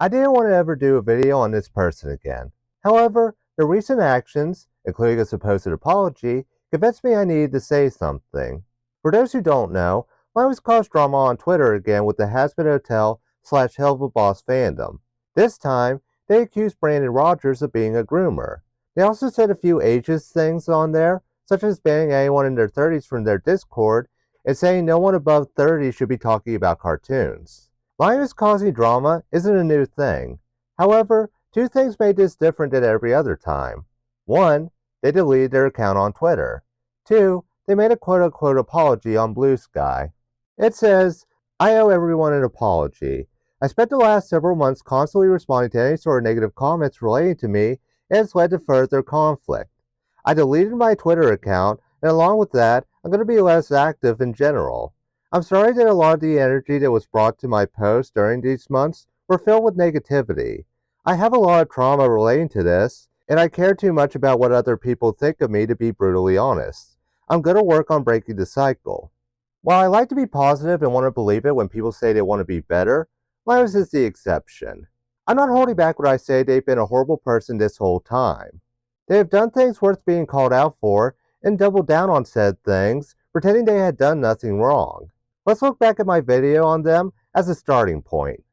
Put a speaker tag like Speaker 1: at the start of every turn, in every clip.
Speaker 1: I didn't want to ever do a video on this person again. However, their recent actions, including a supposed apology, convinced me I needed to say something. For those who don't know, Limus caused drama on Twitter again with the Hazbin Hotel / Hell of a Boss fandom. This time, they accused Brandon Rogers of being a groomer. They also said a few ageist things on there, such as banning anyone in their 30s from their Discord and saying no one above 30 should be talking about cartoons. Limus causing drama isn't a new thing. However, two things made this different than every other time. One, they deleted their account on Twitter. Two, they made a quote-unquote apology on Blue Sky. It says, I owe everyone an apology. I spent the last several months constantly responding to any sort of negative comments relating to me, and it's led to further conflict. I deleted my Twitter account, and along with that, I'm going to be less active in general. I'm sorry that a lot of the energy that was brought to my posts during these months were filled with negativity. I have a lot of trauma relating to this, and I care too much about what other people think of me to be brutally honest. I'm going to work on breaking the cycle. While I like to be positive and want to believe it when people say they want to be better, Limus is the exception. I'm not holding back when I say they've been a horrible person this whole time. They have done things worth being called out for and doubled down on said things, pretending they had done nothing wrong. Let's look back at my video on them as a starting point.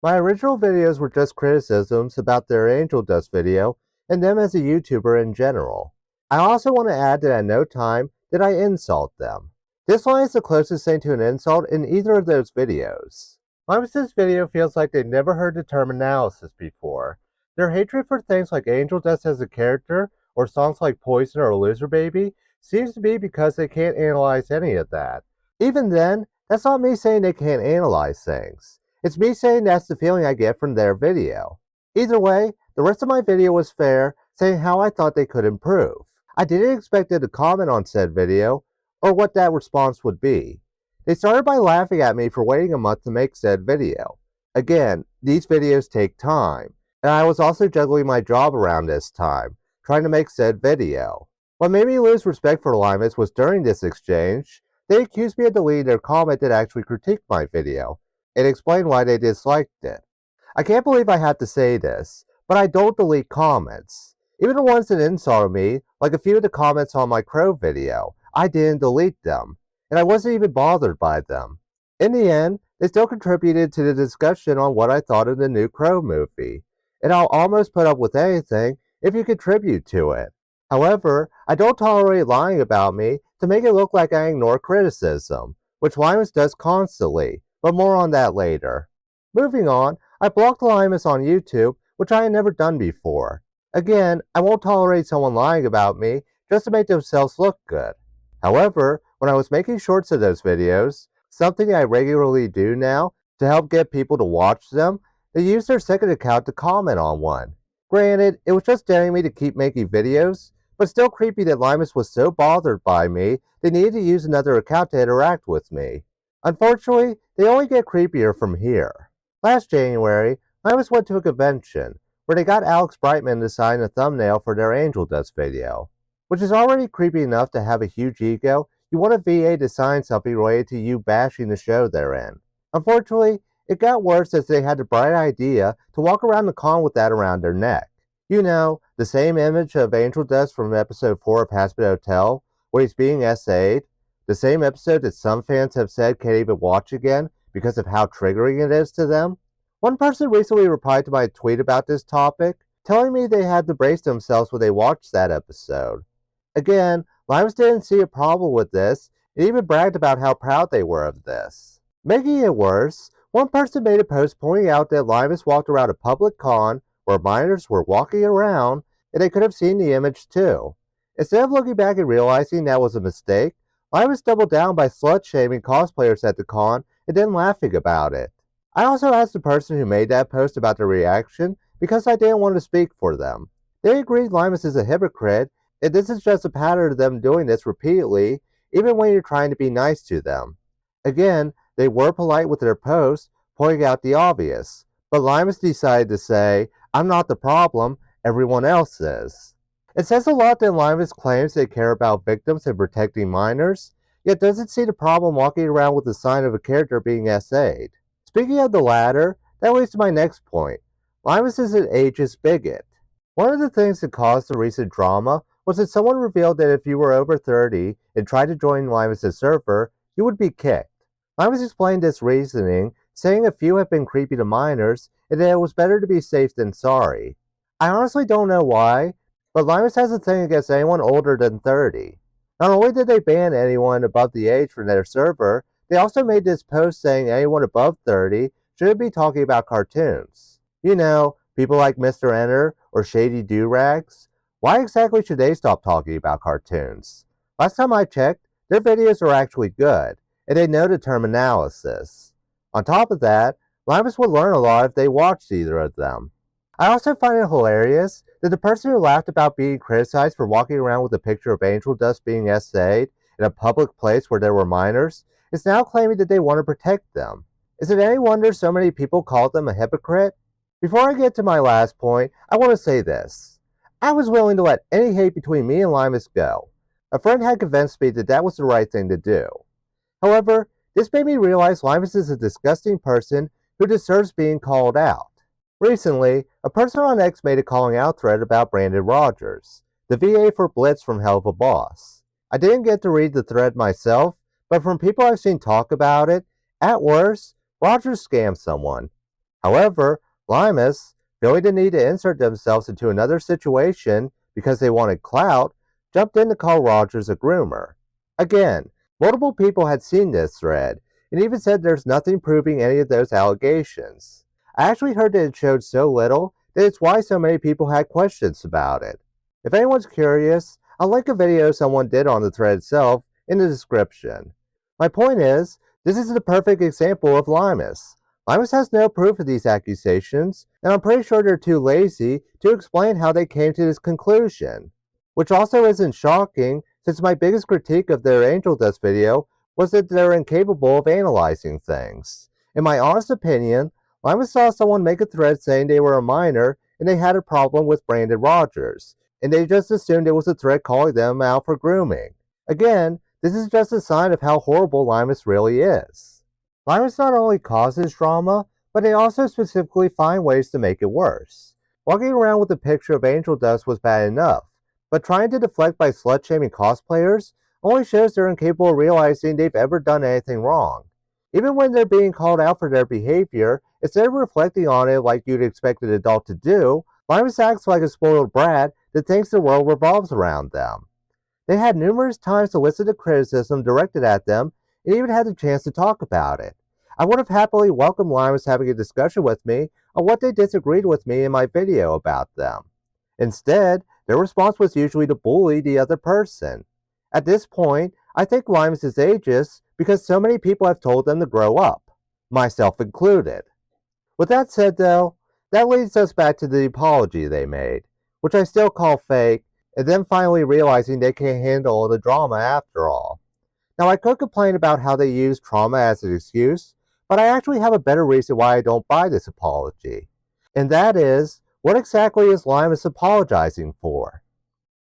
Speaker 1: My original videos were just criticisms about their Angel Dust video and them as a YouTuber in general. I also want to add that at no time did I insult them. This line is the closest thing to an insult in either of those videos. Limus's video feels like they've never heard the term analysis before. Their hatred for things like Angel Dust as a character, or songs like Poison or Loser Baby, seems to be because they can't analyze any of that. Even then, that's not me saying they can't analyze things. It's me saying that's the feeling I get from their video. Either way, the rest of my video was fair, saying how I thought they could improve. I didn't expect them to comment on said video, or what that response would be. They started by laughing at me for waiting a month to make said video. Again, these videos take time, and I was also juggling my job around this time, trying to make said video. What made me lose respect for Limus was during this exchange, they accused me of deleting their comment that actually critiqued my video, and explained why they disliked it. I can't believe I had to say this, but I don't delete comments. Even the ones that insulted me, like a few of the comments on my Crow video, I didn't delete them, and I wasn't even bothered by them. In the end, they still contributed to the discussion on what I thought of the new Crow movie, and I'll almost put up with anything if you contribute to it. However, I don't tolerate lying about me to make it look like I ignore criticism, which Limus does constantly, but more on that later. Moving on, I blocked Limus on YouTube, which I had never done before. Again, I won't tolerate someone lying about me just to make themselves look good. However, when I was making shorts of those videos, something I regularly do now to help get people to watch them, they used their second account to comment on one. Granted, it was just daring me to keep making videos, but still creepy that Limus was so bothered by me they needed to use another account to interact with me. Unfortunately, they only get creepier from here. Last January, Limus went to a convention where they got Alex Brightman to sign a thumbnail for their Angel Dust video. Which is already creepy enough to have a huge ego, you want a VA to sign something related to you bashing the show they're in. Unfortunately, it got worse as they had the bright idea to walk around the con with that around their neck. You know, the same image of Angel Dust from episode 4 of Hazbin Hotel, where he's being essayed, the same episode that some fans have said can't even watch again because of how triggering it is to them. One person recently replied to my tweet about this topic, telling me they had to brace themselves when they watched that episode. Again, Limus didn't see a problem with this, and even bragged about how proud they were of this. Making it worse, one person made a post pointing out that Limus walked around a public con where minors were walking around, and they could have seen the image too. Instead of looking back and realizing that was a mistake, Limus doubled down by slut-shaming cosplayers at the con and then laughing about it. I also asked the person who made that post about their reaction because I didn't want to speak for them. They agreed Limus is a hypocrite, and this is just a pattern of them doing this repeatedly, even when you're trying to be nice to them. Again, they were polite with their post, pointing out the obvious, but Limus decided to say, I'm not the problem, everyone else is. It says a lot that Limus claims they care about victims and protecting minors, yet doesn't see the problem walking around with the sign of a character being essayed. Speaking of the latter, that leads to my next point. Limus is an ageist bigot. One of the things that caused the recent drama was that someone revealed that if you were over 30 and tried to join Limus' server, you would be kicked. Limus explained this reasoning, saying a few have been creepy to minors and that it was better to be safe than sorry. I honestly don't know why, but Limus has a thing against anyone older than 30. Not only did they ban anyone above the age from their server, they also made this post saying anyone above 30 shouldn't be talking about cartoons. You know, people like Mr. Enter or Shady Do-Rags. Why exactly should they stop talking about cartoons? Last time I checked, their videos are actually good, and they know the term analysis. On top of that, Limus would learn a lot if they watched either of them. I also find it hilarious that the person who laughed about being criticized for walking around with a picture of angel dust being essayed in a public place where there were minors is now claiming that they want to protect them. Is it any wonder so many people called them a hypocrite? Before I get to my last point, I want to say this. I was willing to let any hate between me and Limus go. A friend had convinced me that that was the right thing to do. However, this made me realize Limus is a disgusting person who deserves being called out. Recently, a person on X made a calling out thread about Brandon Rogers, the VA for Blitz from Hell of a Boss. I didn't get to read the thread myself, but from people I've seen talk about it, at worst, Rogers scammed someone. However, Limus, feeling the need to insert themselves into another situation because they wanted clout, jumped in to call Rogers a groomer. Again, multiple people had seen this thread, and even said there's nothing proving any of those allegations. I actually heard that it showed so little that it's why so many people had questions about it. If anyone's curious, I'll link a video someone did on the thread itself in the description. My point is, this is the perfect example of Limus. Limus has no proof of these accusations, and I'm pretty sure they're too lazy to explain how they came to this conclusion. Which also isn't shocking, since my biggest critique of their Angel Dust video was that they're incapable of analyzing things. In my honest opinion, Limus saw someone make a thread saying they were a minor and they had a problem with Brandon Rogers, and they just assumed it was a thread calling them out for grooming. Again, this is just a sign of how horrible Limus really is. Limus not only causes drama, but they also specifically find ways to make it worse. Walking around with a picture of Angel Dust was bad enough, but trying to deflect by slut-shaming cosplayers only shows they're incapable of realizing they've ever done anything wrong. Even when they're being called out for their behavior, instead of reflecting on it like you'd expect an adult to do, Limus acts like a spoiled brat that thinks the world revolves around them. They had numerous times to listen to criticism directed at them and even had the chance to talk about it. I would have happily welcomed Limus having a discussion with me on what they disagreed with me in my video about them. Instead, their response was usually to bully the other person. At this point, I think Limus is ageist because so many people have told them to grow up, myself included. With that said though, that leads us back to the apology they made, which I still call fake, and then finally realizing they can't handle all the drama after all. Now I could complain about how they use trauma as an excuse, but I actually have a better reason why I don't buy this apology. And that is, what exactly is Limus apologizing for?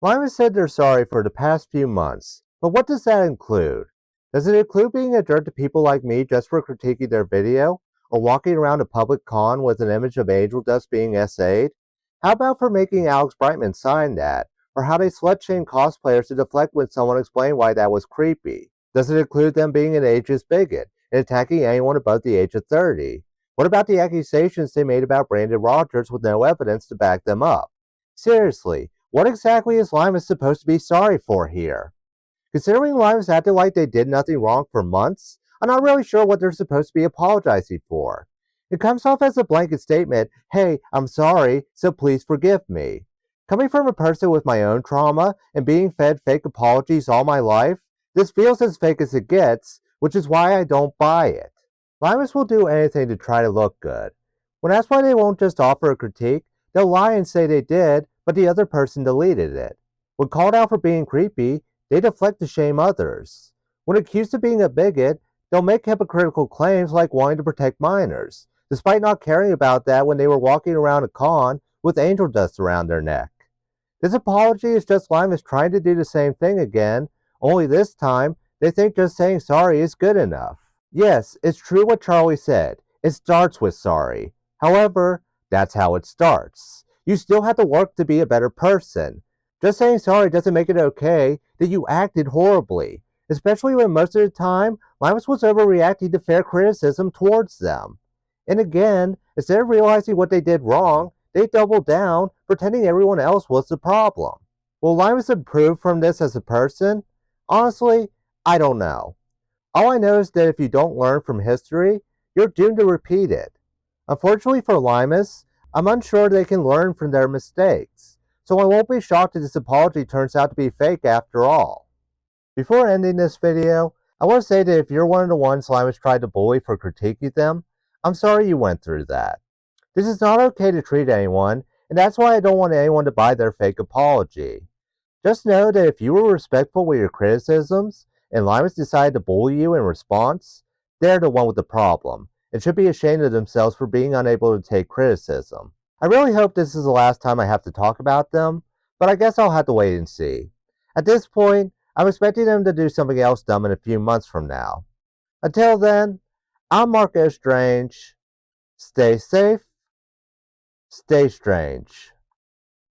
Speaker 1: Limus said they're sorry for the past few months, but what does that include? Does it include being a jerk to people like me just for critiquing their video? Or walking around a public con with an image of angel dust being essayed? How about for making Alex Brightman sign that? Or how they slut-shame cosplayers to deflect when someone explained why that was creepy? Does it include them being an ageist bigot and attacking anyone above the age of 30? What about the accusations they made about Brandon Rogers with no evidence to back them up? Seriously, what exactly is Limus supposed to be sorry for here? Considering Limus acted like they did nothing wrong for months, I'm not really sure what they're supposed to be apologizing for. It comes off as a blanket statement, hey, I'm sorry, so please forgive me. Coming from a person with my own trauma and being fed fake apologies all my life, this feels as fake as it gets, which is why I don't buy it. Limus will do anything to try to look good. When asked why they won't just offer a critique, they'll lie and say they did, but the other person deleted it. When called out for being creepy, they deflect to shame others. When accused of being a bigot, they'll make hypocritical claims like wanting to protect minors, despite not caring about that when they were walking around a con with angel dust around their neck. This apology is just Limus trying to do the same thing again, only this time they think just saying sorry is good enough. Yes, it's true what Charlie said. It starts with sorry. However, That's how it starts. You still have to work to be a better person. Just saying sorry doesn't make it okay that you acted horribly, especially when most of the time Limus was overreacting to fair criticism towards them. And again, instead of realizing what they did wrong, they doubled down, pretending everyone else was the problem. Will Limus improve from this as a person? Honestly, I don't know. All I know is that if you don't learn from history, you're doomed to repeat it. Unfortunately for Limus, I'm unsure they can learn from their mistakes, so I won't be shocked if this apology turns out to be fake after all. Before ending this video, I want to say that if you're one of the ones Limus tried to bully for critiquing them, I'm sorry you went through that. This is not okay to treat anyone, and that's why I don't want anyone to buy their fake apology. Just know that if you were respectful with your criticisms, and Limus decided to bully you in response, they're the one with the problem, and should be ashamed of themselves for being unable to take criticism. I really hope this is the last time I have to talk about them, but I guess I'll have to wait and see. At this point, I'm expecting them to do something else dumb in a few months from now. Until then, I'm Marco Strange. Stay safe, stay strange.